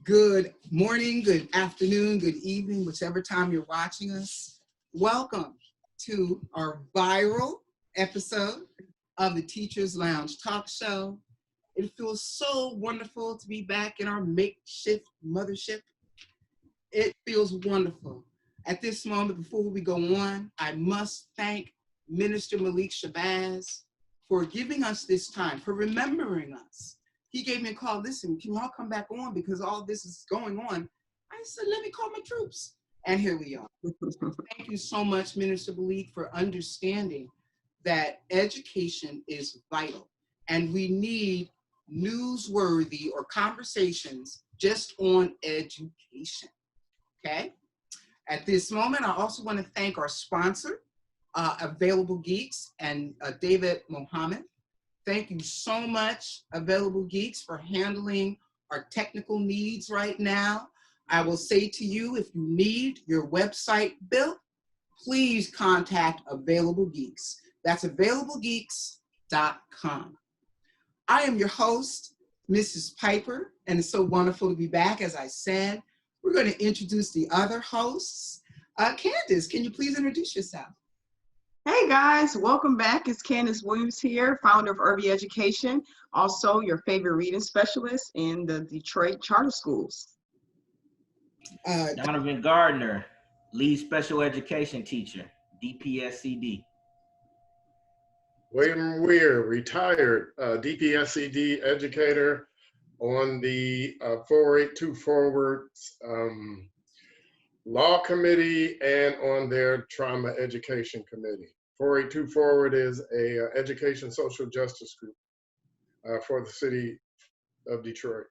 Good morning, good afternoon, good evening, whichever time you're watching us. Welcome to our viral episode of the Teachers Lounge Talk Show. It feels so wonderful to be back in our makeshift mothership. It feels wonderful. At this moment, before we go on, I must thank Minister Malik Shabazz for giving us this time, for remembering us. He gave me a call. Listen, can y'all come back on because all this is going on? I said, let me call my troops. And here we are. Thank you so much, Minister Malik, for understanding that education is vital. And we need newsworthy or conversations just on education. Okay? At this moment, I also want to thank our sponsor, Available Geeks, and David Mohammed. Thank you so much, Available Geeks, for handling our technical needs right now. I will say to you, if you need your website built, please contact Available Geeks. That's availablegeeks.com. I am your host, Mrs. Piper, and it's so wonderful to be back. As I said, we're going to introduce the other hosts. Candace, can you please introduce yourself? Hey guys, welcome back. It's Candace Williams here, founder of Irby Education, also your favorite reading specialist in the Detroit Charter Schools. Donovan Gardner, lead special education teacher, DPSCD. William Weir, retired DPSCD educator on the 482 Forward's Law Committee and on their Trauma Education Committee. 482 Forward is a education social justice group for the city of Detroit.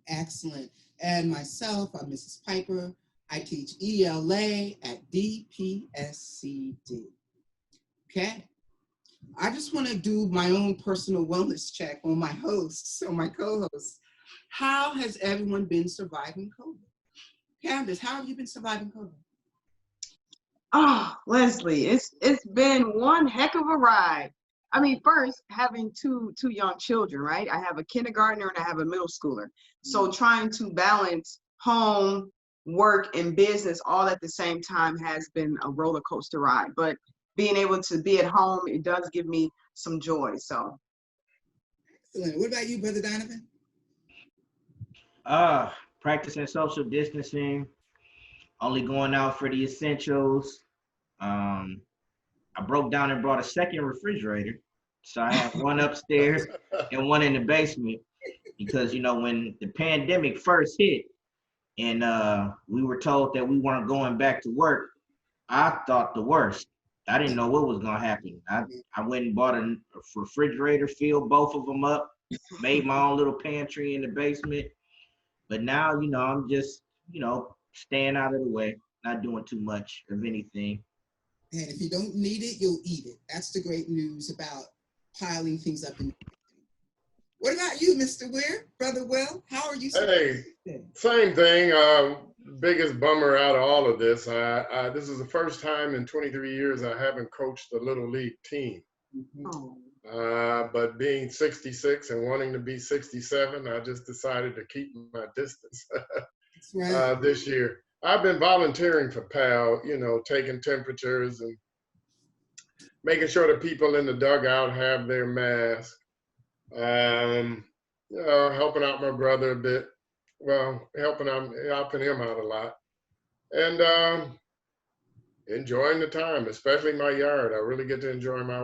Excellent. And myself, I'm Mrs. Piper. I teach ELA at DPSCD. Okay. I just want to do my own personal wellness check on my hosts, on my co-hosts. How has everyone been surviving COVID? Candace, how have you been surviving COVID? Oh, Leslie, it's been one heck of a ride. I mean, first, having two young children, right? I have a kindergartner and I have a middle schooler. So trying to balance home, work, and business all at the same time has been a roller coaster ride. But being able to be at home, it does give me some joy, so. Excellent. What about you, Brother Donovan? Practicing social distancing, only going out for the essentials. I broke down and brought a second refrigerator. So I have one upstairs and one in the basement because, you know, when the pandemic first hit and we were told that we weren't going back to work, I thought the worst. I didn't know what was going to happen. I went and bought a refrigerator, filled both of them up, made my own little pantry in the basement. But now, you know, I'm just, you know, staying out of the way, not doing too much of anything. And if you don't need it, you'll eat it. That's the great news about piling things up. What about you, Mr. Weir? Brother Will, how are you? Hey, same thing. Biggest bummer out of all of this. This is the first time in 23 years I haven't coached a Little League team. But being 66 and wanting to be 67, I just decided to keep my distance this year. I've been volunteering for PAL, you know, taking temperatures and making sure the people in the dugout have their mask. You know, helping out my brother a bit. Well, helping him out a lot. And enjoying the time, especially my yard. I really get to enjoy my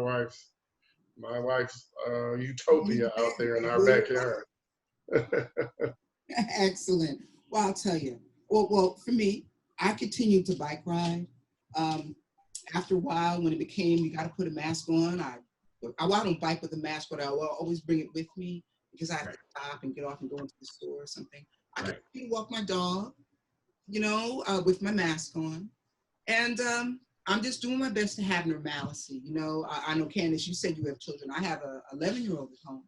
wife's utopia out there in our backyard. Excellent. Well, I'll tell you. Well, for me, I continued to bike ride. After a while, when it became, you got to put a mask on, I don't bike with a mask, but I will always bring it with me because I have to stop and get off and go into the store or something. I can walk my dog, you know, with my mask on. And I'm just doing my best to have normalcy. You know, I know, Candace, you said you have children. I have a 11-year-old at home.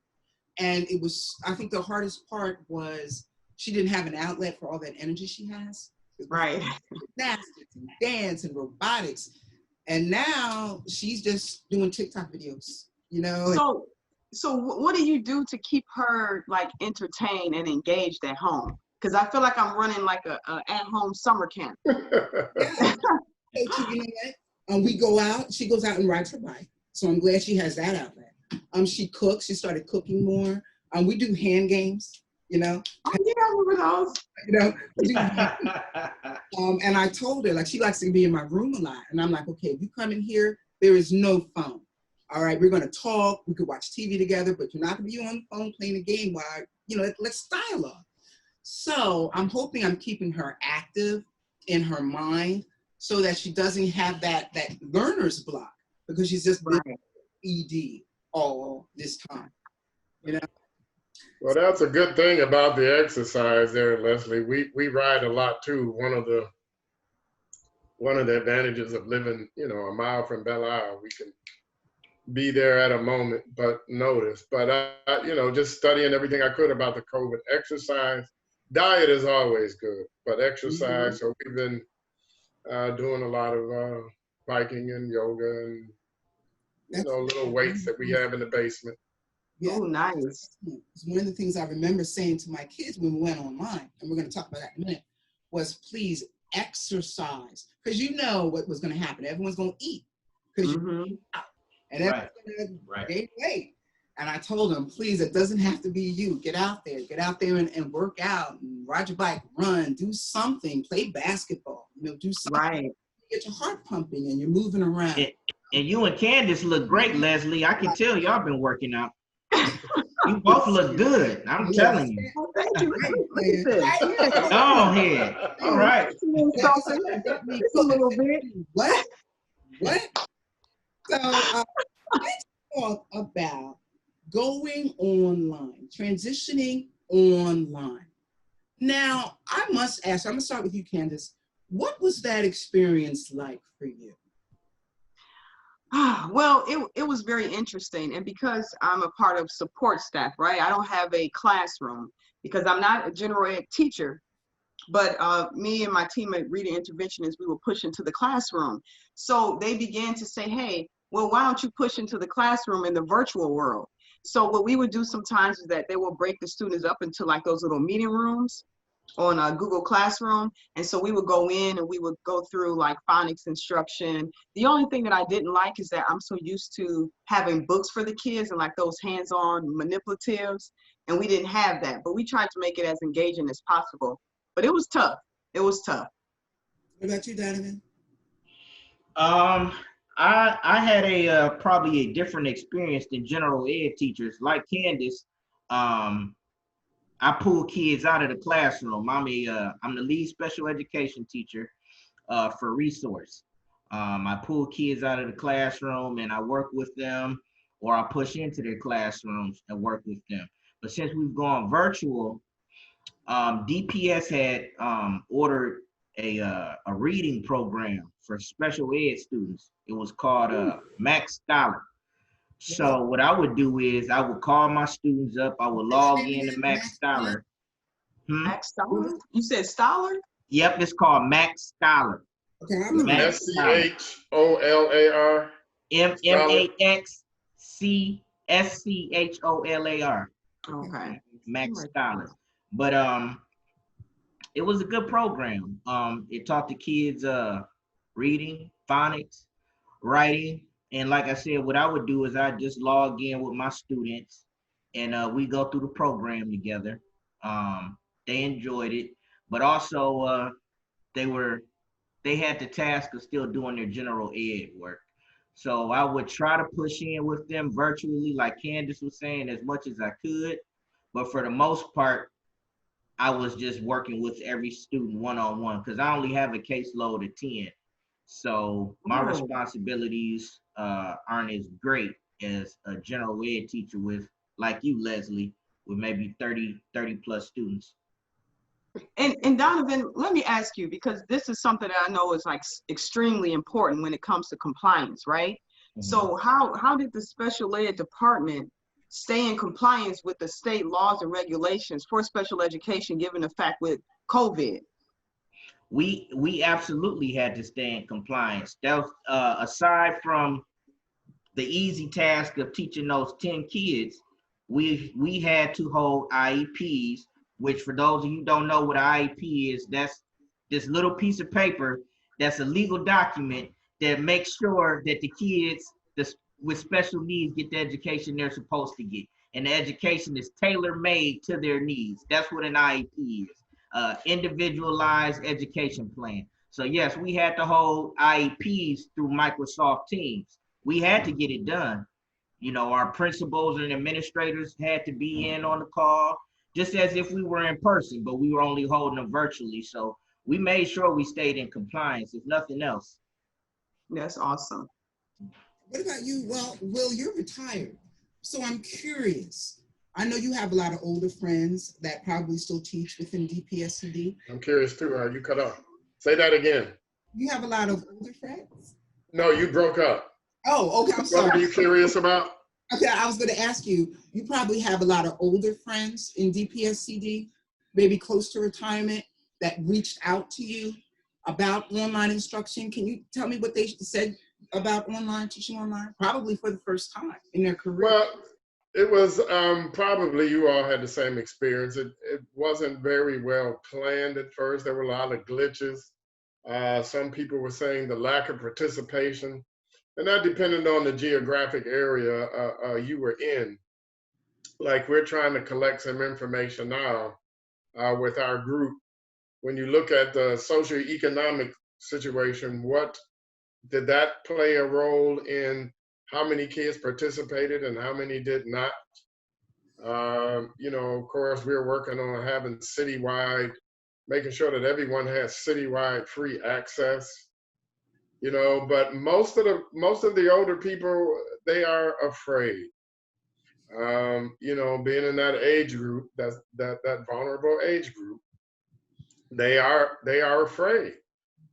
And it was, I think the hardest part was she didn't have an outlet for all that energy she has. Right. Gymnastics and dance and robotics. And now she's just doing TikTok videos, you know. So what do you do to keep her like entertained and engaged at home? because I feel like I'm running like a at-home summer camp. Yeah. So, you know what? We go out. She goes out and rides her bike. So I'm glad she has that outlet. She cooks. She started cooking more. We do hand games. You know. Oh yeah, I remember those. You know. We do, and I told her, like, she likes to be in my room a lot, and I'm like, okay, if you come in here, there is no phone. All right, we're gonna talk. We could watch TV together, but you're not gonna be on the phone playing a game. While let's dialogue. So I'm hoping I'm keeping her active in her mind, so that she doesn't have that learner's block, because she's just been ED all this time, you know. Well, that's a good thing about the exercise there, Leslie. We ride a lot too. One of the advantages of living, a mile from Belle Isle, we can be there at a moment, but notice. But just studying everything I could about the COVID exercise. Diet is always good, but exercise. So we've been doing a lot of biking and yoga and little weights that we have in the basement. Yeah. Oh, nice. One of the things I remember saying to my kids when we went online, and we're going to talk about that in a minute, was please exercise, because you know what was going to happen. Everyone's going to eat because you're out, and everyone's going to gain weight. And I told them, please, it doesn't have to be you. Get out there and work out, and ride your bike, run, do something, play basketball, do something. Right. Get your heart pumping and you're moving around. And you and Candace look great, Leslie. I can tell y'all been working out. You both look good. I'm telling you. Oh, thank you. Look at this. Go ahead. All right. Just a little bit. What? So let's talk about going online, transitioning online. Now, I must ask, I'm going to start with you, Candace. What was that experience like for you? Well, it was very interesting. And because I'm a part of support staff, right? I don't have a classroom because I'm not a general ed teacher, but me and my team at Reading Interventionists, we were pushing to the classroom. So they began to say, hey, well, why don't you push into the classroom in the virtual world? So what we would do sometimes is that they will break the students up into like those little meeting rooms on a Google Classroom. And so we would go in and we would go through like phonics instruction. The only thing that I didn't like is that I'm so used to having books for the kids and like those hands-on manipulatives, and we didn't have that, but we tried to make it as engaging as possible. But it was tough. It was tough. What about you, Donovan? I had a probably a different experience than general ed teachers. Like Candace, I pull kids out of the classroom. I'm the lead special education teacher for Resource. I pull kids out of the classroom and I work with them, or I push into their classrooms and work with them. But since we've gone virtual, DPS had ordered a reading program for special ed students. It was called Max Scholar. So what I would do is I would call my students up. I would log in to Max Scholar. Max Scholar? You said Scholar? Yep, it's called Max Scholar. Okay, I'm SCHOLAR. MAXCSCHOLAR. Okay. Max Scholar. But it was a good program. It taught the kids reading, phonics, writing. And like I said, what I would do is I'd just log in with my students and we go through the program together. They enjoyed it, but also they had the task of still doing their general ed work. So I would try to push in with them virtually, like Candace was saying, as much as I could. But for the most part, I was just working with every student one-on-one because I only have a caseload of 10. So my responsibilities aren't as great as a general ed teacher with, like you, Leslie, with maybe 30 plus students. And Donovan, let me ask you, because this is something that I know is like extremely important when it comes to compliance, right? Mm-hmm. So how did the special ed department stay in compliance with the state laws and regulations for special education, given the fact with COVID? We absolutely had to stay in compliance. That was, aside from the easy task of teaching those 10 kids, we had to hold IEPs which for those of you who don't know what an IEP is, that's this little piece of paper that's a legal document that makes sure that the kids with special needs get the education they're supposed to get. And the education is tailor-made to their needs. That's what an IEP is, individualized education plan. So yes, we had to hold IEPs through Microsoft Teams. We had to get it done. You know, our principals and administrators had to be in on the call, just as if we were in person, but we were only holding them virtually. So we made sure we stayed in compliance, if nothing else. That's awesome. What about you? Well, Will, you're retired. So I'm curious. I know you have a lot of older friends that probably still teach within DPSCD. I'm curious too. You cut off. Say that again. You have a lot of older friends? No, you broke up. Oh, okay, I'm sorry. What are you curious about? Okay, I was going to ask you, you probably have a lot of older friends in DPSCD, maybe close to retirement, that reached out to you about online instruction. Can you tell me what they said about teaching online? Probably for the first time in their career. Well, it was probably you all had the same experience. It wasn't very well planned at first. There were a lot of glitches. Some people were saying the lack of participation. And that depended on the geographic area you were in. Like we're trying to collect some information now with our group. When you look at the socioeconomic situation, what did that play a role in how many kids participated and how many did not? You know, of course, we're working on having citywide, making sure that everyone has citywide free access. You know, but most of the older people, they are afraid. You know, being in that age group, that vulnerable age group, they are afraid.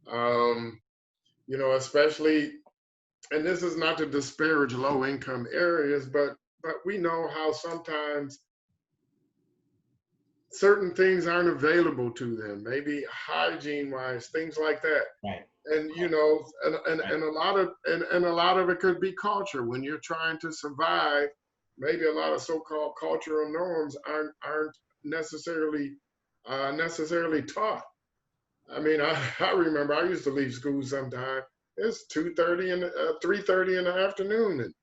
You know, especially, and this is not to disparage low income areas, but we know how sometimes certain things aren't available to them, maybe hygiene wise, things like that. Right. And you know, and a lot of it could be culture. When you're trying to survive, maybe a lot of so-called cultural norms aren't necessarily taught. I mean, I remember I used to leave school sometime. It's 2:30 and 3:30 in the afternoon, and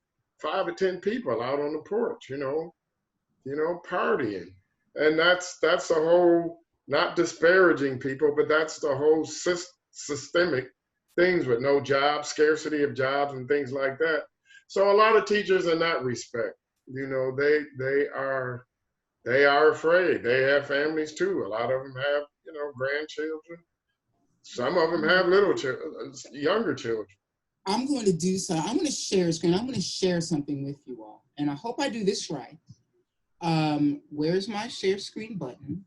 5 or 10 people out on the porch, you know, partying. And that's the whole, not disparaging people, but that's the whole systemic things with no jobs, scarcity of jobs and things like that. So a lot of teachers in that respect, you know, they are afraid. They have families too. A lot of them have, you know, grandchildren. Some of them have little children, younger children. I'm going to do so. I'm going to share a screen. I'm going to share something with you all. And I hope I do this right. Where's my share screen button?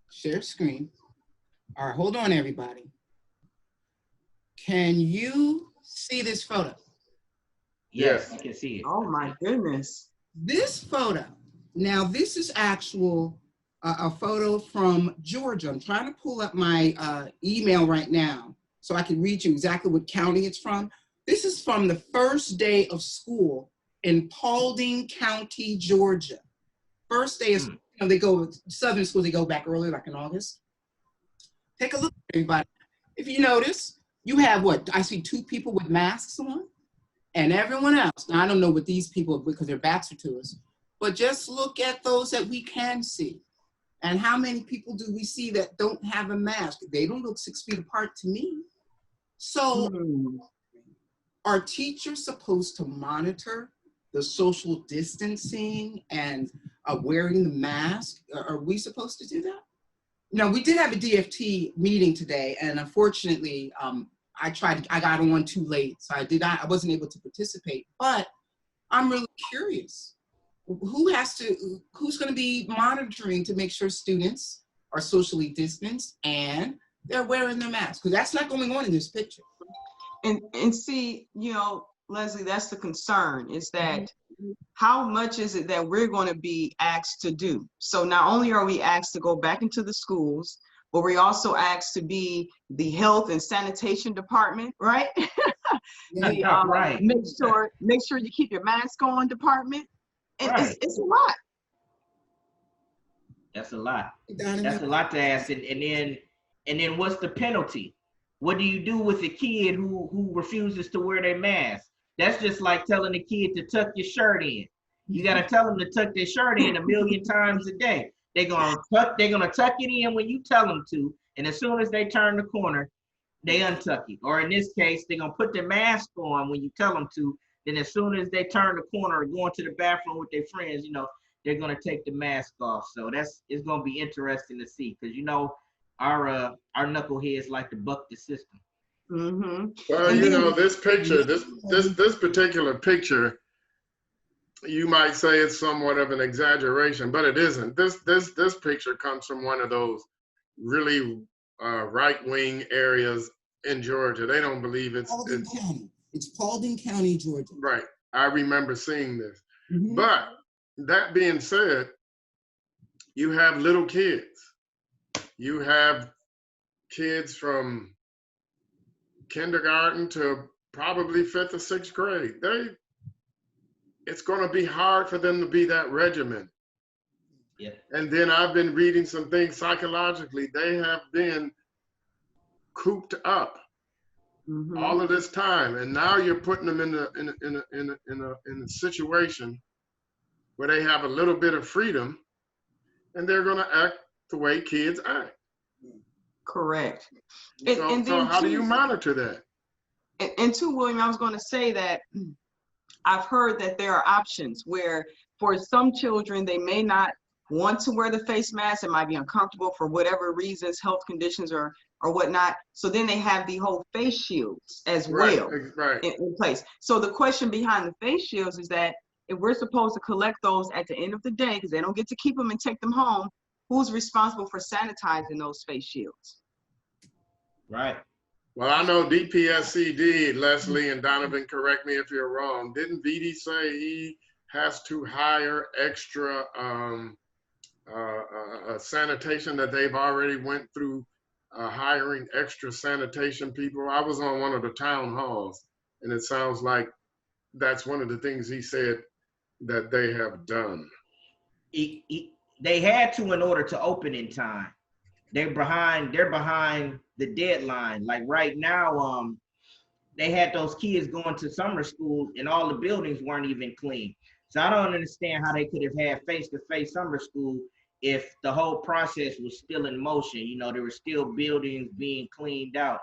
Share screen. All right, hold on, everybody. Can you see this photo? Yes, I can see it. Oh my goodness. This photo, now this is actual, a photo from Georgia. I'm trying to pull up my email right now so I can read you exactly what county it's from. This is from the first day of school in Paulding County, Georgia. First day of school, you know, they go, Southern schools, they go back early, like in August. Take a look, everybody. If you notice, you have what? I see 2 people with masks on and everyone else. Now, I don't know what these people, because their backs are to us, but just look at those that we can see. And how many people do we see that don't have a mask? They don't look 6 feet apart to me. So are teachers supposed to monitor the social distancing and wearing the mask? Are we supposed to do that? No, we did have a DFT meeting today, and unfortunately, I got on too late, so I wasn't able to participate, but I'm really curious. Who's going to be monitoring to make sure students are socially distanced and they're wearing their masks? Because that's not going on in this picture. And see, you know, Leslie, that's the concern, is that how much is it that we're going to be asked to do? So not only are we asked to go back into the schools, but we also asked to be the health and sanitation department, right? Right. Make sure you keep your mask on department. And right. it's a lot. That's a lot. Donovan? That's a lot to ask. And then what's the penalty? What do you do with a kid who refuses to wear their mask? That's just like telling a kid to tuck your shirt in. You got to tell them to tuck their shirt in 1,000,000 times a day. They're gonna tuck it in when you tell them to, and as soon as they turn the corner, they untuck it. Or in this case, they're gonna put their mask on when you tell them to. Then as soon as they turn the corner or go into the bathroom with their friends, they're gonna take the mask off. So it's gonna be interesting to see, because our knuckleheads like to buck the system. Mm-hmm. Well, this picture, this particular picture, you might say it's somewhat of an exaggeration, but it isn't. This picture comes from one of those really right-wing areas in Georgia. They don't believe it's County. It's Paulding County, Georgia. Right. I remember seeing this. Mm-hmm. But that being said, you have little kids. You have kids from kindergarten to probably 5th or 6th grade. It's going to be hard for them to be that regimented. Yeah. And then I've been reading some things psychologically. They have been cooped up all of this time, and now you're putting them in a situation where they have a little bit of freedom, and they're going to act the way kids act. Correct. So how do you monitor that? And too, William, I was going to say that I've heard that there are options where for some children, they may not want to wear the face mask. It might be uncomfortable for whatever reasons, health conditions or whatnot. So then they have the whole face shields as well in place. So the question behind the face shields is that if we're supposed to collect those at the end of the day, because they don't get to keep them and take them home, who's responsible for sanitizing those face shields? Right. Well, I know DPSCD, Leslie and Donovan, correct me if you're wrong. Didn't VD say he has to hire extra sanitation, that they've already went through hiring extra sanitation people? I was on one of the town halls, and it sounds like that's one of the things he said that they have done. They had to in order to open in time. They're behind the deadline. Like right now, they had those kids going to summer school and all the buildings weren't even clean. So I don't understand how they could have had face-to-face summer school if the whole process was still in motion. There were still buildings being cleaned out.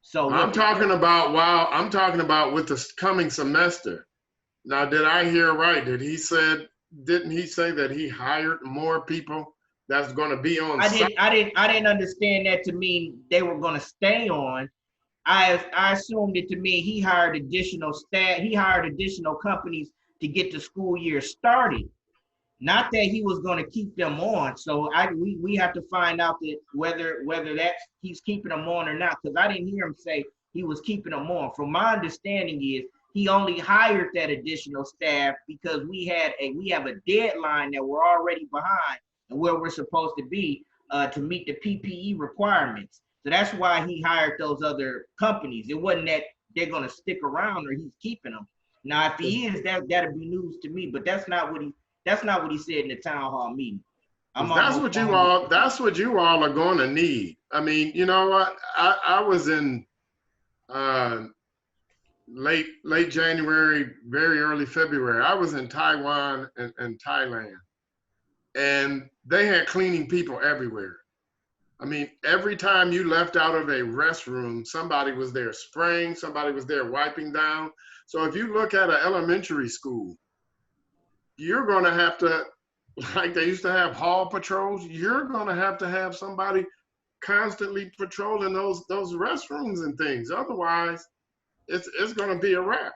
So I'm talking about with the coming semester. Now, did I hear right? Didn't he say that he hired more people that's going to be on site? I didn't understand that to mean they were going to stay on. I assumed it to mean he hired additional staff. He hired additional companies to get the school year started. Not that he was going to keep them on. So we have to find out that whether that's he's keeping them on or not, because I didn't hear him say he was keeping them on. From my understanding is he only hired that additional staff because we have a deadline that we're already behind and where we're supposed to be to meet the PPE requirements. So that's why he hired those other companies. It wasn't that they're going to stick around or he's keeping them. Now, if he is, that'd be news to me. But that's not what he said in the town hall meeting. That's what you all are going to need. I mean, you know what? I was in late January, very early February. I was in Taiwan and Thailand, and they had cleaning people everywhere. I mean, every time you left out of a restroom, somebody was there spraying, somebody was there wiping down. So if you look at an elementary school, you're going to have to, like they used to have hall patrols, you're going to have somebody constantly patrolling those restrooms and things. Otherwise, it's going to be a wrap.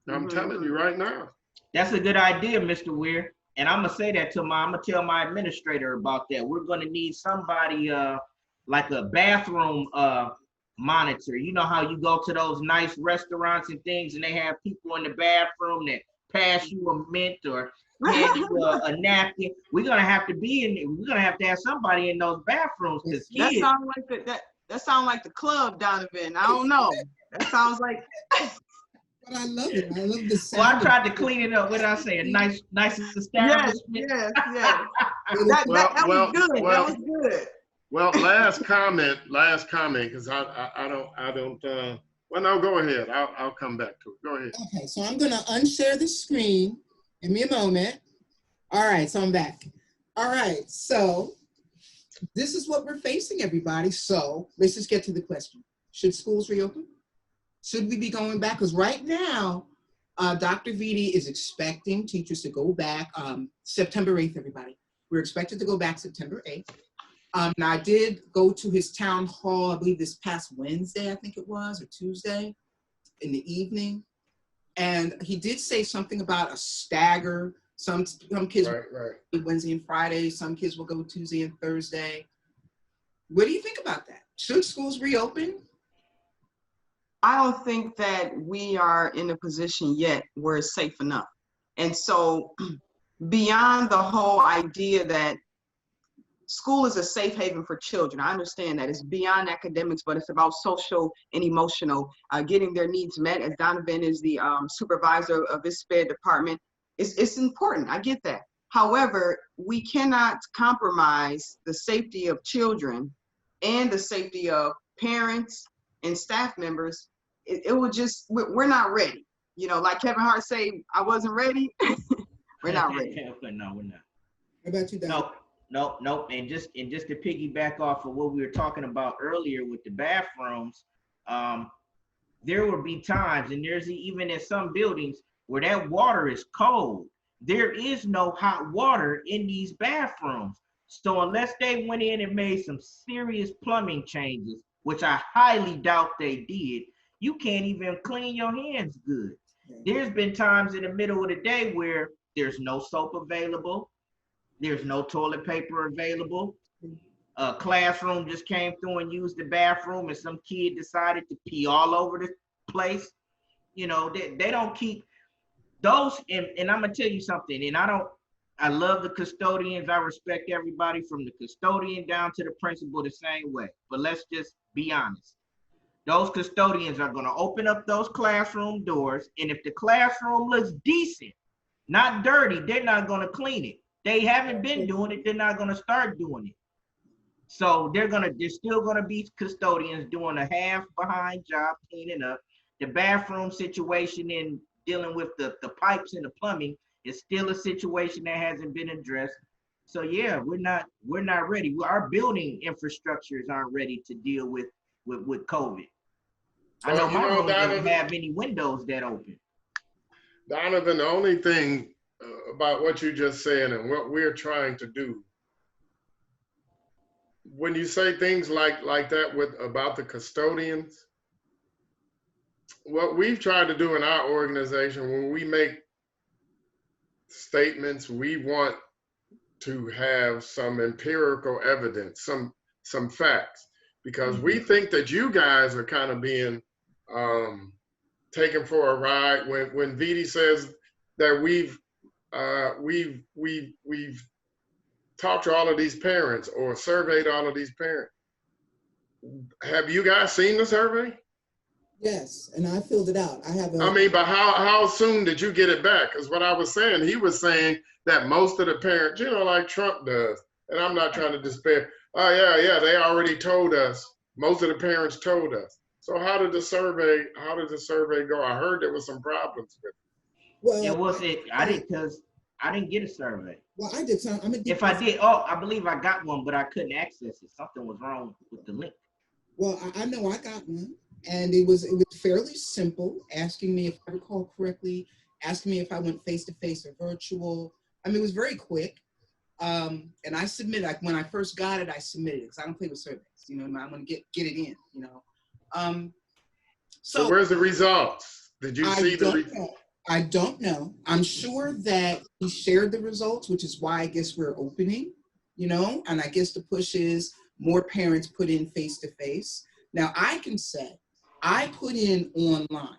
I'm telling you right now. That's a good idea, Mr. Weir. And I'm going to say that I'm going to tell my administrator about that. We're going to need somebody like a bathroom monitor. You know how you go to those nice restaurants and things and they have people in the bathroom that pass you a mint or hand you a napkin. We're going to have to have somebody in those bathrooms. That sounds like the club, Donovan. I don't know. That sounds like... But I love it. I love the sound. Well, I tried to clean it up. What did I say? A nice establishment. Yes. That was good. That was good. Well, last comment, because I don't. Well, no, go ahead. I'll come back to it. Go ahead. Okay, so I'm gonna unshare the screen. Give me a moment. All right, so I'm back. All right, so this is what we're facing, everybody. So let's just get to the question. Should schools reopen? Should we be going back? Because right now, Dr. Vitti is expecting teachers to go back September 8th, everybody. We're expected to go back September 8th. And I did go to his town hall, I believe this past Wednesday, I think it was, or Tuesday in the evening. And he did say something about a stagger. Some kids will go Wednesday and Friday. Some kids will go Tuesday and Thursday. What do you think about that? Should schools reopen? I don't think that we are in a position yet where it's safe enough. And so beyond the whole idea that school is a safe haven for children, I understand that. It's beyond academics, but it's about social and emotional, getting their needs met. As Donovan is the supervisor of his SPED department, it's important. I get that. However, we cannot compromise the safety of children and the safety of parents and staff members. It will just, we're not ready. You know, like Kevin Hart say, I wasn't ready. We're not ready. No, we're not. How about you, Don? Nope. And just to piggyback off of what we were talking about earlier with the bathrooms, there will be times, and there's even in some buildings where that water is cold. There is no hot water in these bathrooms. So unless they went in and made some serious plumbing changes, which I highly doubt they did, you can't even clean your hands good. There's been times in the middle of the day where there's no soap available. There's no toilet paper available. A classroom just came through and used the bathroom and some kid decided to pee all over the place. You know, they don't keep those, and I'm gonna tell you something, and I love the custodians. I respect everybody from the custodian down to the principal the same way. But let's just be honest. Those custodians are gonna open up those classroom doors, and if the classroom looks decent, not dirty, they're not gonna clean it. They haven't been doing it, they're not gonna start doing it. So there's still gonna be custodians doing a half behind job cleaning up. The bathroom situation and dealing with the pipes and the plumbing is still a situation that hasn't been addressed. So yeah, we're not ready. Our building infrastructures aren't ready to deal with COVID. I know my room doesn't have any windows that open. Donovan, the only thing about what you just said and what we're trying to do, when you say things like that about the custodians, what we've tried to do in our organization, when we make statements, we want to have some empirical evidence, some facts, because we think that you guys are kind of being taken for a ride when Vitti says that we've talked to all of these parents or surveyed all of these parents. Have you guys seen the survey? Yes, and I filled it out. But how soon did you get it back? Because what I was saying, he was saying that most of the parents, like Trump does, and I'm not trying to despair. Oh yeah, they already told us. Most of the parents told us. So how did the survey go? I heard there was some problems with it. Well, I didn't get a survey. Well, I did some. If I did, I believe I got one, but I couldn't access it. Something was wrong with the link. Well, I know I got one, and it was fairly simple, asking me, if I recall correctly, asking me if I went face-to-face or virtual. I mean, it was very quick. And I submitted, like when I first got it, I submitted it because I don't play with surveys. I want to get it in, So where's the results? Did you see the results? I don't know. I'm sure that he shared the results, which is why I guess we're opening, and I guess the push is more parents put in face-to-face. Now I can say I put in online.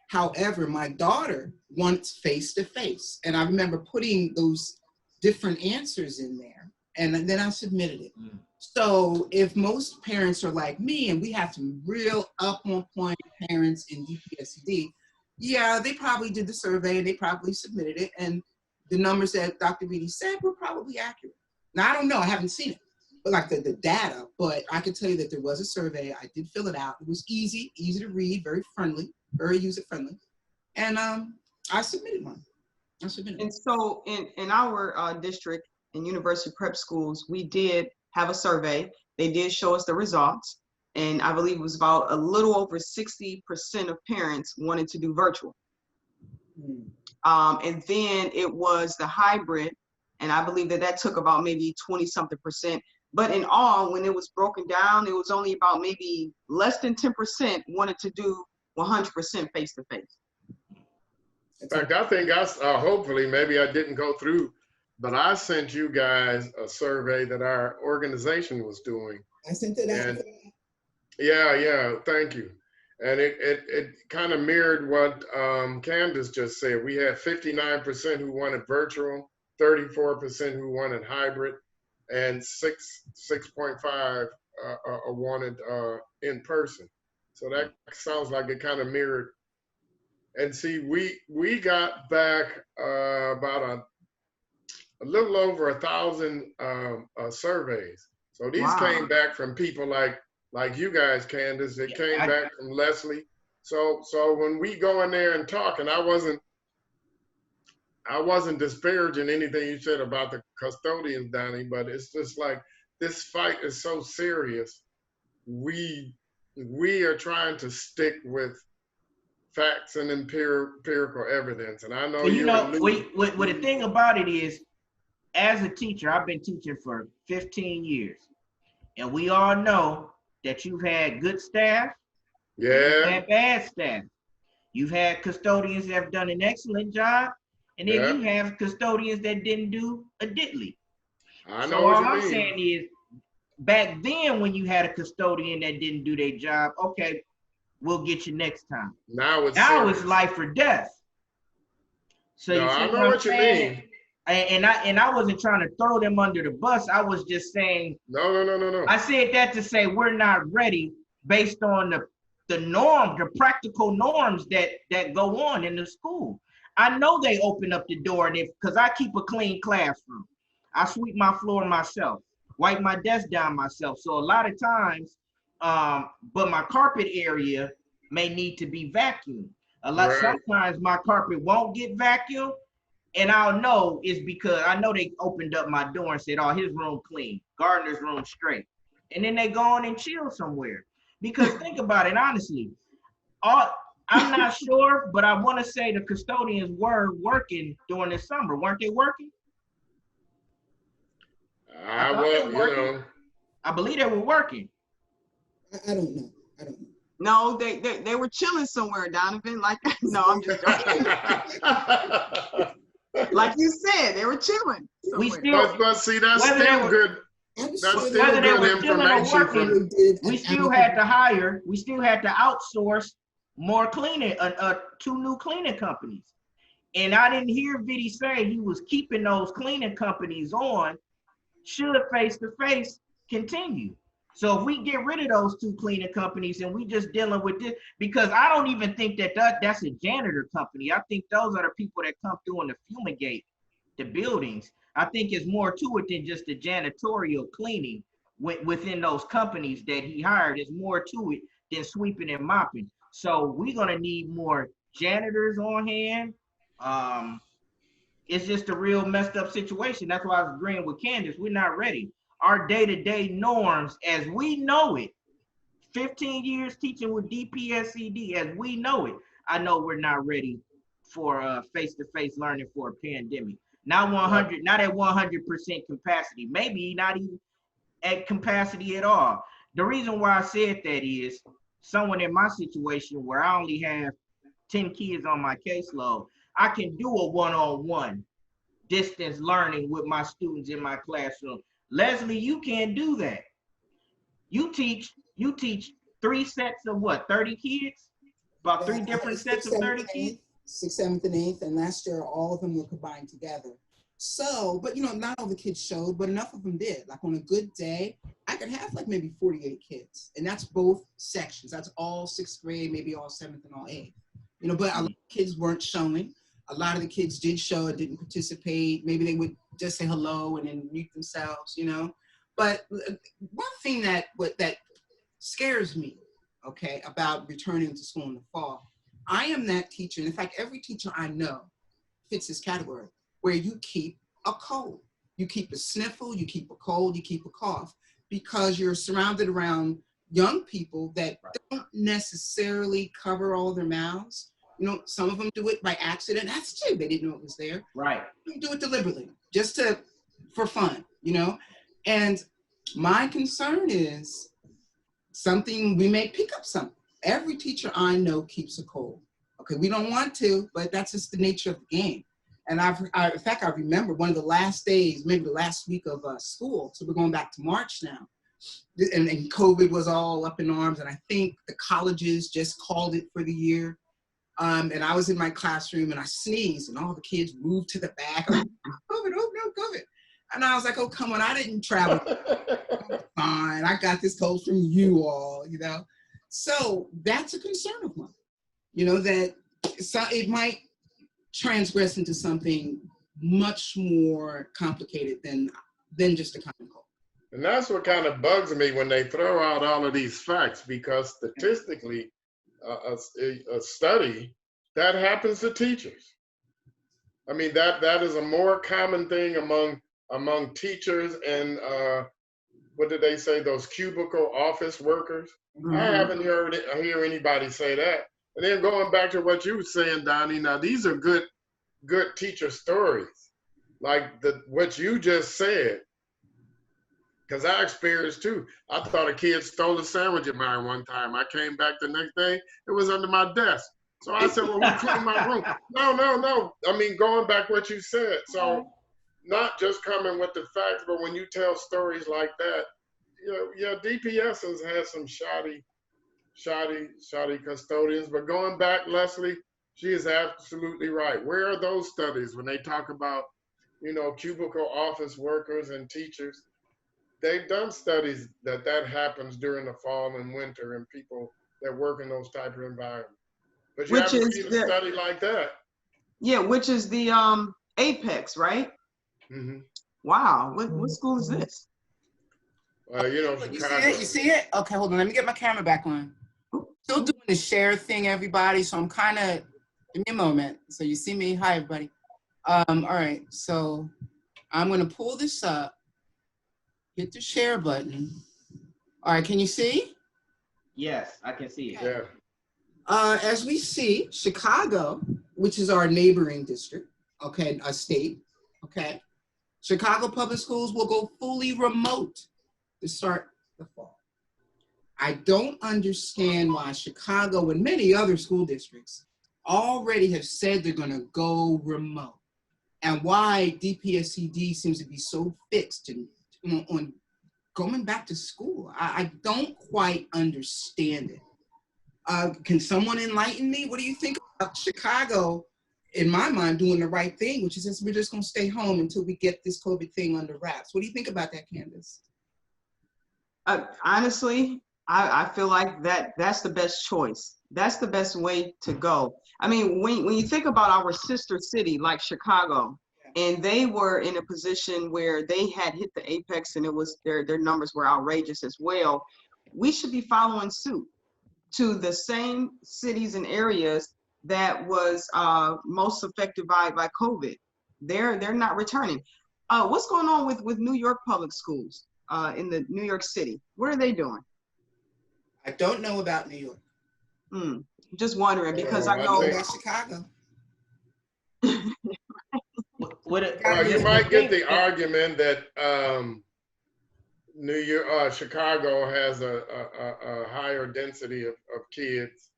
However, my daughter wants face-to-face. And I remember putting those different answers in there, and then I submitted it. So if most parents are like me, and we have some real up-on-point parents in DPSCD, yeah, they probably did the survey, and they probably submitted it, and the numbers that Dr. Vitti said were probably accurate. Now, I don't know, I haven't seen it, but like the data, but I can tell you that there was a survey. I did fill it out. It was easy to read, very friendly, very user friendly. And I submitted one. And so in our district, in university prep schools, we did have a survey. They did show us the results. And I believe it was about a little over 60% of parents wanted to do virtual. And then it was the hybrid. And I believe that took about maybe 20-something%. But in all, when it was broken down, it was only about maybe less than 10% wanted to do 100% face-to-face. In fact, I think hopefully, maybe I didn't go through, but I sent you guys a survey that our organization was doing. I sent it out. Yeah, thank you. And it kind of mirrored what Candace just said. We had 59% who wanted virtual, 34% who wanted hybrid, and 6.5 wanted in person. So that sounds like it kind of mirrored. And see, we got back about a little over 1,000 surveys. So these came back from people like you guys, Candace. It came back from Leslie. So when we go in there and talk, and I wasn't disparaging anything you said about the custodians, Donnie, but it's just like this fight is so serious. We are trying to stick with facts and empirical evidence, and I know what the thing about it is, as a teacher, I've been teaching for 15 years, and we all know that you've had good staff, you've had bad staff. You've had custodians that have done an excellent job, and then you have custodians that didn't do a diddly. I know so what all you I'm mean. saying is, back then when you had a custodian that didn't do their job, okay, we'll get you next time. Now it's life or death. So no, you see I know what you mean. And I wasn't trying to throw them under the bus. I was just saying. No. I said that to say we're not ready based on the norm, the practical norms that go on in the school. I know they open up the door, because I keep a clean classroom. I sweep my floor myself, wipe my desk down myself. So a lot of times, but my carpet area may need to be vacuumed. Sometimes my carpet won't get vacuumed, and I'll know it's because I know they opened up my door and said, "Oh, his room clean, Gardner's room straight," and then they go on and chill somewhere. Because think about it honestly, I'm not sure, but I want to say the custodians were working during the summer, weren't they working? I believe they were working. I don't know. No, they were chilling somewhere, Donovan. Like, no, I'm just joking. Like you said, they were chilling somewhere. But see, that's still good. That's still good information. We still had to hire. We still had to outsource more cleaning, 2 new cleaning companies. And I didn't hear Vidi say he was keeping those cleaning companies on should face-to-face continue. So if we get rid of those 2 cleaning companies and we just dealing with this, because I don't even think that's a janitor company. I think those are the people that come through and fumigate the buildings. I think it's more to it than just the janitorial cleaning within those companies that he hired. There's more to it than sweeping and mopping. So we're gonna need more janitors on hand. It's just a real messed up situation. That's why I was agreeing with Candace. We're not ready. Our day-to-day norms, as we know it, 15 years teaching with DPSCD, as we know it, I know we're not ready for face-to-face learning for a pandemic. Not at 100% capacity, maybe not even at capacity at all. The reason why I said that is someone in my situation where I only have 10 kids on my caseload, I can do a one-on-one distance learning with my students in my classroom. Leslie, you can't do that. You teach 3 sets of what, 30 kids? About 3 different sets of 30 kids? 6th, 7th, and 8th, and last year all of them were combined together. So, but not all the kids showed, but enough of them did. Like on a good day, I could have like maybe 48 kids, and that's both sections. That's all 6th grade, maybe all 7th and all 8th. But a lot of kids weren't showing. A lot of the kids did show and didn't participate. Maybe they would just say hello and then mute themselves, you know. But one thing that scares me, okay, about returning to school in the fall, I am that teacher. In fact, every teacher I know fits this category where you keep a cold, you keep a sniffle, you keep a cold, you keep a cough, because you're surrounded around young people that don't necessarily cover all their mouths. You know, some of them do it by accident. That's true. They didn't know it was there. Right. Some do it deliberately, just for fun, you know? And my concern is something, we may pick up something. Every teacher I know keeps a cold. Okay, we don't want to, but that's just the nature of the game. And in fact, I remember one of the last days, maybe the last week of school, so we're going back to March now, and COVID was all up in arms, and I think the colleges just called it for the year. And I was in my classroom and I sneezed and all the kids moved to the back. I'm like, COVID, oh no, COVID. And I was like, oh, come on, I didn't travel. Fine, I got this cold from you all, you know? So that's a concern of mine, you know, that it might transgress into something much more complicated than just a common cold. And that's what kind of bugs me when they throw out all of these facts, because statistically, a study that happens to teachers. I mean, that is a more common thing among teachers and what did they say, those cubicle office workers? Mm-hmm. I haven't heard anybody say that. And then going back to what you were saying, Donnie, now these are good teacher stories, like what you just said. Because I experienced too. I thought a kid stole a sandwich of mine one time. I came back the next day, it was under my desk. So I said, well, who cleaned my room? No. I mean, going back what you said. So not just coming with the facts, but when you tell stories like that, you know, yeah, DPS has had some shoddy custodians. But going back, Leslie, she is absolutely right. Where are those studies when they talk about, you know, cubicle office workers and teachers? They've done studies that happens during the fall and winter and people that work in those type of environments. But you haven't seen a study like that. Yeah, which is the Apex, right? Mm-hmm. Wow, what school is this? You know, Chicago. You see it? Okay, hold on. Let me get my camera back on. Still doing the share thing, everybody. So I'm kind of, give me a moment. So you see me? Hi, everybody. All right, so I'm going to pull this up. Hit the share button. All right, can you see? Yes, I can see it. Yeah. As we see, Chicago, which is our neighboring district, okay, a state, okay, Chicago Public Schools will go fully remote to start the fall. I don't understand why Chicago and many other school districts already have said they're going to go remote, and why DPSCD seems to be so fixed on going back to school. I don't quite understand it. Can someone enlighten me? What do you think about Chicago, in my mind, doing the right thing, which is we're just going to stay home until we get this COVID thing under wraps? What do you think about that, Candace? Honestly, I feel like that's the best choice. That's the best way to go. I mean, when you think about our sister city like Chicago, and they were in a position where they had hit the apex and it was their numbers were outrageous as well, we should be following suit to the same cities and areas that was most affected by COVID. They're not returning. What's going on with New York public schools in the New York City? What are they doing? I don't know about New York. Just wondering, because I know about Chicago. Well, you might get the argument that New York, Chicago has a higher density of kids,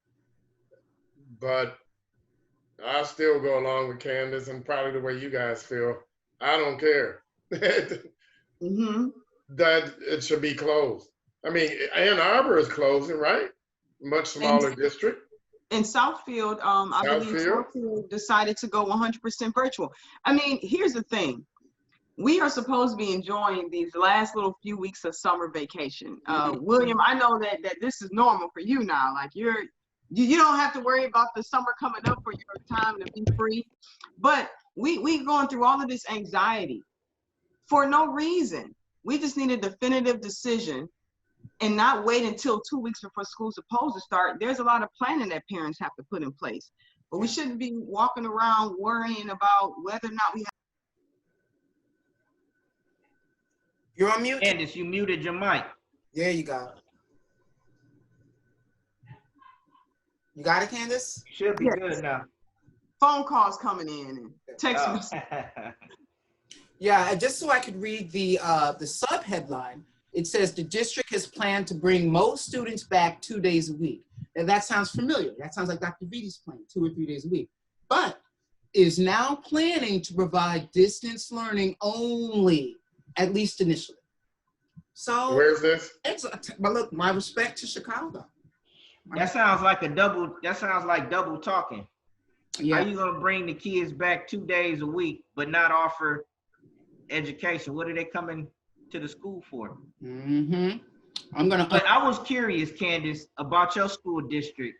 but I still go along with Candace and probably the way you guys feel. I don't care. Mm-hmm. That it should be closed. I mean, Ann Arbor is closing, right? Much smaller district. In Southfield, I believe Southfield decided to go 100% virtual. I mean, here's the thing. We are supposed to be enjoying these last little few weeks of summer vacation. William, I know that this is normal for you now. Like you don't have to worry about the summer coming up for your time to be free. But we going through all of this anxiety. for no reason. We just need a definitive decision and not wait until 2 weeks before school's supposed to start. There's a lot of planning that parents have to put in place. But we shouldn't be walking around worrying about whether or not we have. You're on mute. Candace, you muted your mic. There you go. You got it, Candace? Should be Yes. good now. Phone calls coming in and text Oh. messages. Yeah, and just so I could read the sub-headline, it says the district has planned to bring most students back 2 days a week. And that sounds familiar. That sounds like Dr. Vidi's plan, 2 or 3 days a week. But is now planning to provide distance learning only, at least initially. So Where's this? But look, my respect to Chicago. That sounds like double talking. Yeah. How you gonna bring the kids back 2 days a week but not offer education? What are they coming to the school for? Mm-hmm. But I was curious, Candace, about your school district.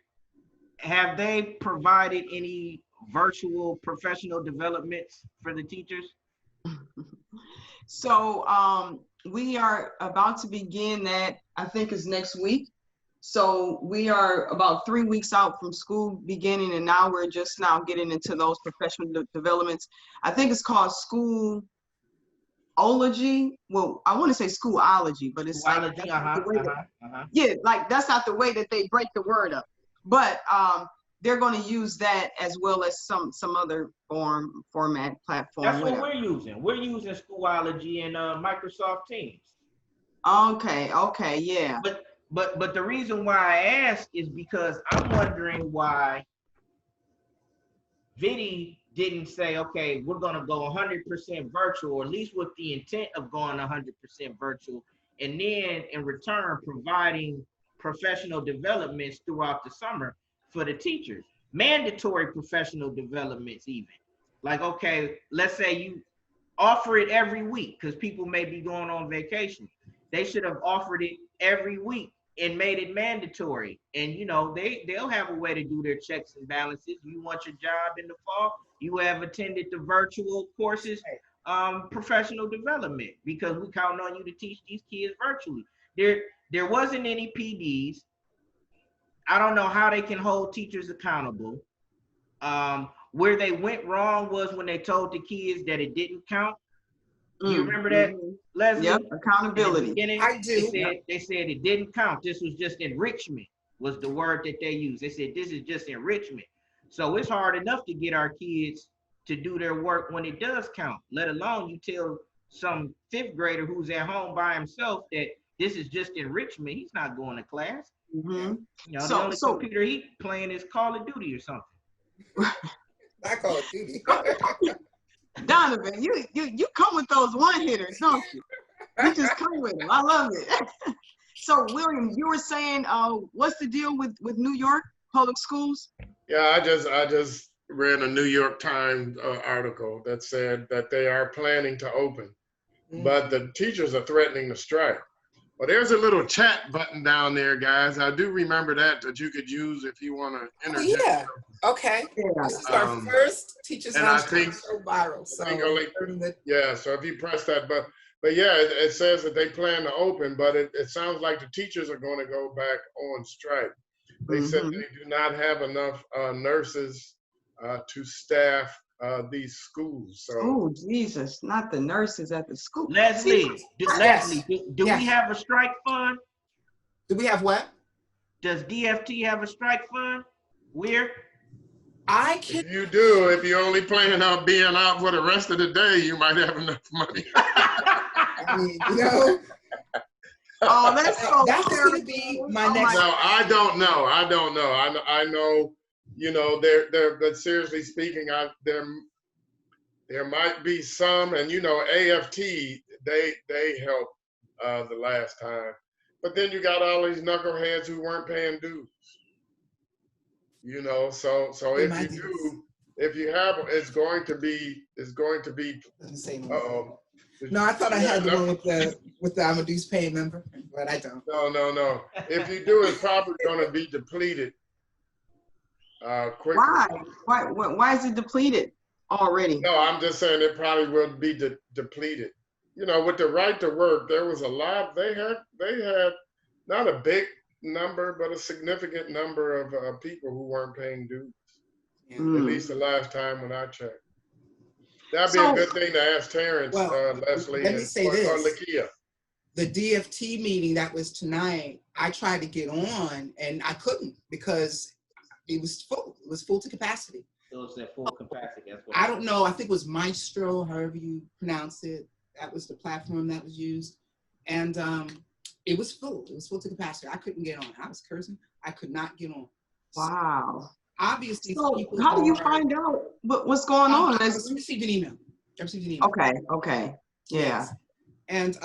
Have they provided any virtual professional developments for the teachers? So we are about to begin that, I think is next week. So we are about 3 weeks out from school beginning, and now we're just now getting into those professional developments. I think it's called Schoology. Well, I want to say Schoology, but it's like, yeah, like that's not the way that they break the word up. But they're going to use that as well as some other format platform. That's whatever. what we're using. We're using Schoology and Microsoft Teams. Okay, yeah. But the reason why I ask is because I'm wondering why Vidi didn't say, okay, we're going to go 100% virtual, or at least with the intent of going 100% virtual, and then in return providing professional developments throughout the summer for the teachers. Mandatory professional developments even. Like, okay, let's say you offer it every week because people may be going on vacation. They should have offered it every week and made it mandatory. And you know, they'll have a way to do their checks and balances. You want your job in the fall, you have attended the virtual courses, professional development, because we count on you to teach these kids virtually. There wasn't any PDs. I don't know how they can hold teachers accountable. Where they went wrong was when they told the kids that it didn't count. You remember that, Leslie? Yep, accountability. I do. They said it didn't count. This was just enrichment, was the word that they used. They said this is just enrichment. So it's hard enough to get our kids to do their work when it does count, let alone you tell some 5th grader who's at home by himself that this is just enrichment. He's not going to class. Mm-hmm. You know, the only computer he playing is Call of Duty or something. Not Call of Duty. Donovan, you come with those one-hitters, don't you? You just come with them. I love it. So, William, you were saying, what's the deal with New York public schools? Yeah, I just read a New York Times article that said that they are planning to open, but the teachers are threatening to strike. Well, there's a little chat button down there, guys. I do remember that you could use if you want to interject. Oh, yeah. Okay. Yeah. This is our first Teachers and Lounge I think- show viral. So Yeah, so if you press that button, but yeah, it says that they plan to open, but it sounds like the teachers are going to go back on strike. They said they do not have enough nurses to staff these schools. So. Oh, Jesus, not the nurses at the school. Leslie, do Yes. we have a strike fund? do we have what? Does DFT have a strike fund? Where? If you do, if you only plan on being out for the rest of the day, you might have enough money. I mean, you know, Oh, that's so that's going to be my next. No, I don't know. I know, you know, but seriously speaking, there might be some, and you know, AFT, they helped the last time. But then you got all these knuckleheads who weren't paying dues. You know, so if you have, it's going to be. Doesn't say no. No, I thought I had the one with the Amadeus paying member, but I don't. No. If you do, it's probably going to be depleted quickly. Why is it depleted already? No, I'm just saying it probably will be depleted. you know, with the right to work, there was a lot. They had not a big number, but a significant number of people who weren't paying dues. Yeah. At least the last time when I checked. That'd be So, a good thing to ask Terrence, Well, Leslie, let me say this. or Lakia. The DFT meeting that was tonight, I tried to get on and I couldn't because it was full. It was full to capacity. It was at full capacity. That's what I don't know. I think it was Maestro, however you pronounce it. That was the platform that was used. And it was full. It was full to capacity. I couldn't get on. I was cursing. I could not get on. wow. Obviously, So people how do you are- find out what's going on, I Leslie? received an email. I received an email. Okay. Yeah. Yes. And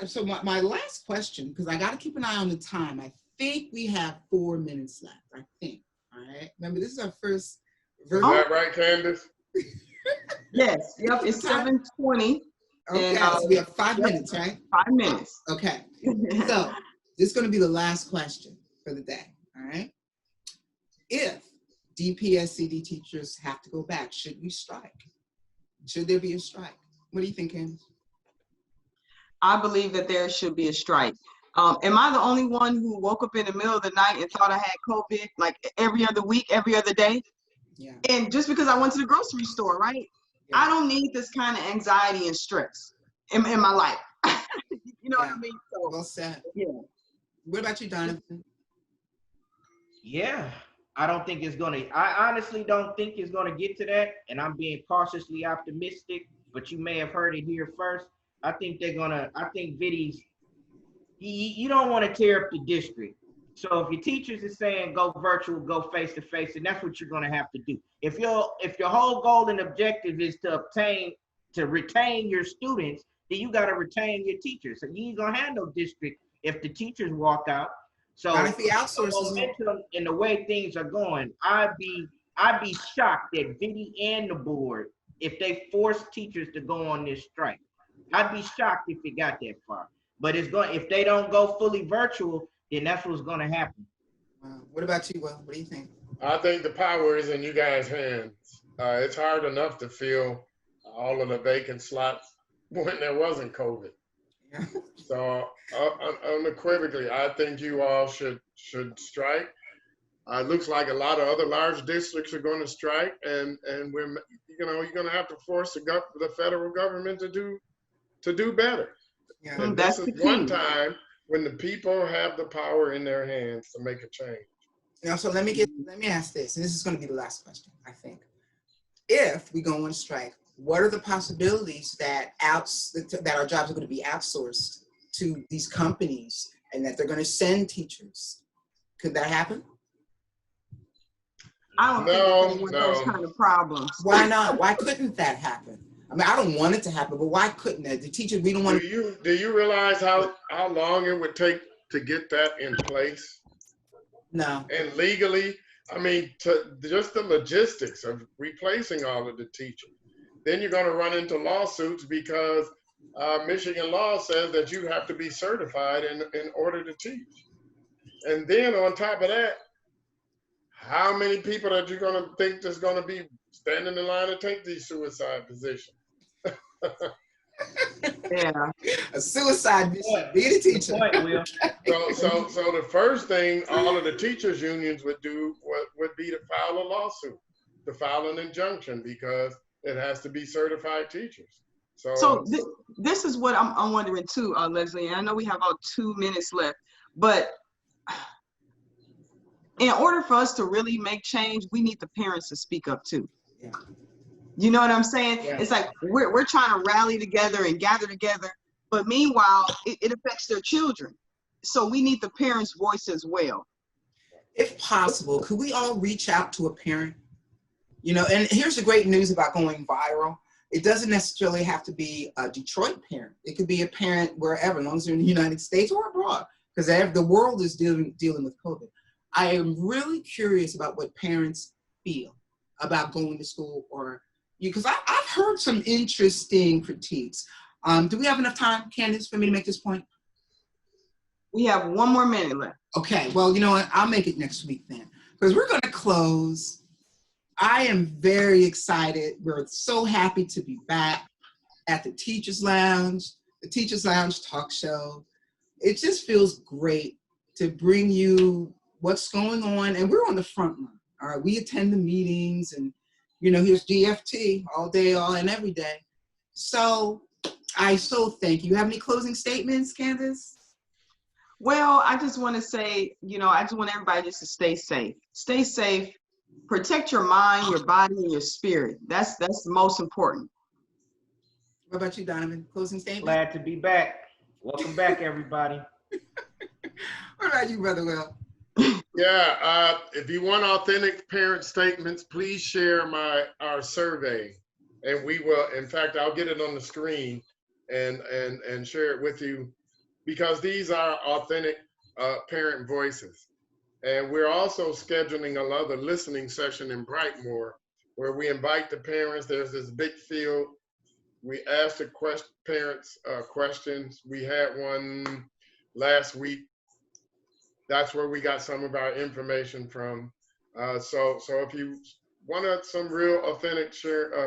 so my last question, because I got to keep an eye on the time. I think we have 4 minutes left. I think. All right. Remember, this is our first. Is that right, Candace? Yes. Yep. It's 7:20. Okay. So we have 5 minutes, right? 5 minutes. Okay. So this is going to be the last question for the day. All right. If DPSCD teachers have to go back, should we strike? Should there be a strike? What do you think, Candace? I believe that there should be a strike. Am I the only one who woke up in the middle of the night and thought I had COVID like every other week, every other day? Yeah. And just because I went to the grocery store, right? Yeah. I don't need this kind of anxiety and stress in my life. You know what I mean? So, Well said. yeah. What about you, Donovan? Yeah, I honestly don't think it's gonna get to that, and I'm being cautiously optimistic, but you may have heard it here first. I think Viddy's, you don't want to tear up the district. So if your teachers is saying go virtual, go face to face, and that's what you're gonna have to do. If your whole goal and objective is to retain your students, then you gotta retain your teachers. So you ain't gonna have no district if the teachers walk out. So Not if he outsources it. momentum and the way things are going, I'd be shocked at Vinny and the board if they force teachers to go on this strike. I'd be shocked if it got that far. But if they don't go fully virtual, then that's what's gonna happen. What about you, Will? What do you think? I think the power is in you guys' hands. It's hard enough to fill all of the vacant slots when there wasn't COVID. Yeah. So unequivocally, I think you all should strike. It looks like a lot of other large districts are going to strike, and we're you're going to have to force the federal government to do better. Yeah. And That's this the is one key. time when the people have the power in their hands to make a change. Now, so let me ask this, and this is going to be the last question, I think. If we go on strike, what are the possibilities that our jobs are going to be outsourced to these companies and that they're going to send teachers? Could that happen? I don't think there's any one of those kind of problems. Why not? Why couldn't that happen? I mean, I don't want it to happen, but why couldn't it? The teachers, we don't want to. Do you realize how long it would take to get that in place? No. And legally, I mean, just the logistics of replacing all of the teachers. Then you're going to run into lawsuits because Michigan law says that you have to be certified in order to teach. And then on top of that, how many people are you going to think there's going to be standing in line to take these suicide positions? Yeah. A suicide mission, being a teacher. So the first thing all of the teachers unions would do would be to file a lawsuit, to file an injunction, because it has to be certified teachers. So this is what I'm wondering too, Leslie, and I know we have about 2 minutes left, but in order for us to really make change, we need the parents to speak up too. Yeah. You know what I'm saying? Yeah. It's like we're trying to rally together and gather together, but meanwhile, it affects their children. So we need the parents' voice as well. If possible, could we all reach out to a parent? You know, and here's the great news about going viral. It doesn't necessarily have to be a Detroit parent. It could be a parent wherever, as long as they're in the United States or abroad, because the world is dealing with COVID. I am really curious about what parents feel about going to school, or because I've heard some interesting critiques. Do we have enough time, Candace, for me to make this point? We have 1 more minute left. Okay, well, you know what? I'll make it next week then, because we're going to close. I am very excited. We're so happy to be back. at the Teachers Lounge Talk Show. It just feels great to bring you what's going on, and we're on the front line. All right, we attend the meetings, and here's DFT all day, all and every day. So I so thank you. You have any closing statements, Candace? Well, I just want to say, I just want everybody just to stay safe. Stay safe. Protect your mind, your body, and your spirit. That's the most important. What about you, Donovan? Closing statement? Glad to be back. Welcome back, everybody. What about you, Brother Will? Yeah, if you want authentic parent statements, please share our survey, and we will. In fact, I'll get it on the screen and share it with you, because these are authentic parent voices. And we're also scheduling another listening session in Brightmoor, where we invite the parents. There's this big field. We ask the parents questions. We had one last week. That's where we got some of our information from. So if you want some real authentic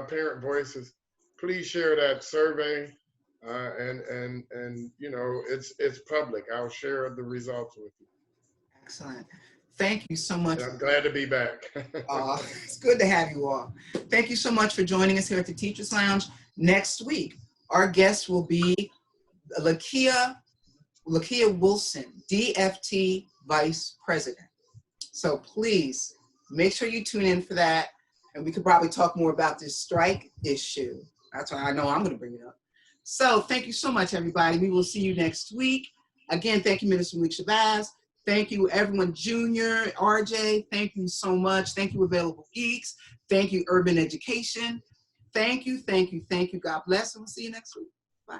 parent voices, please share that survey. And it's public. I'll share the results with you. Excellent. Thank you so much. And I'm glad to be back. It's good to have you all. Thank you so much for joining us here at the Teachers Lounge. Next week, our guest will be Lakia Wilson, DFT Vice President. So please make sure you tune in for that. And we could probably talk more about this strike issue. That's why I know I'm going to bring it up. So thank you so much, everybody. We will see you next week. Again, thank you, Minister Malik Shabazz. Thank you, everyone, Junior, RJ. Thank you so much. Thank you, Available Geeks. Thank you, Urban Education. Thank you, thank you, thank you. God bless, and we'll see you next week. Bye.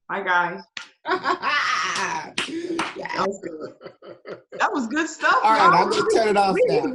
Bye, guys. Yeah. That was good stuff. All right, I'm going to turn it off now.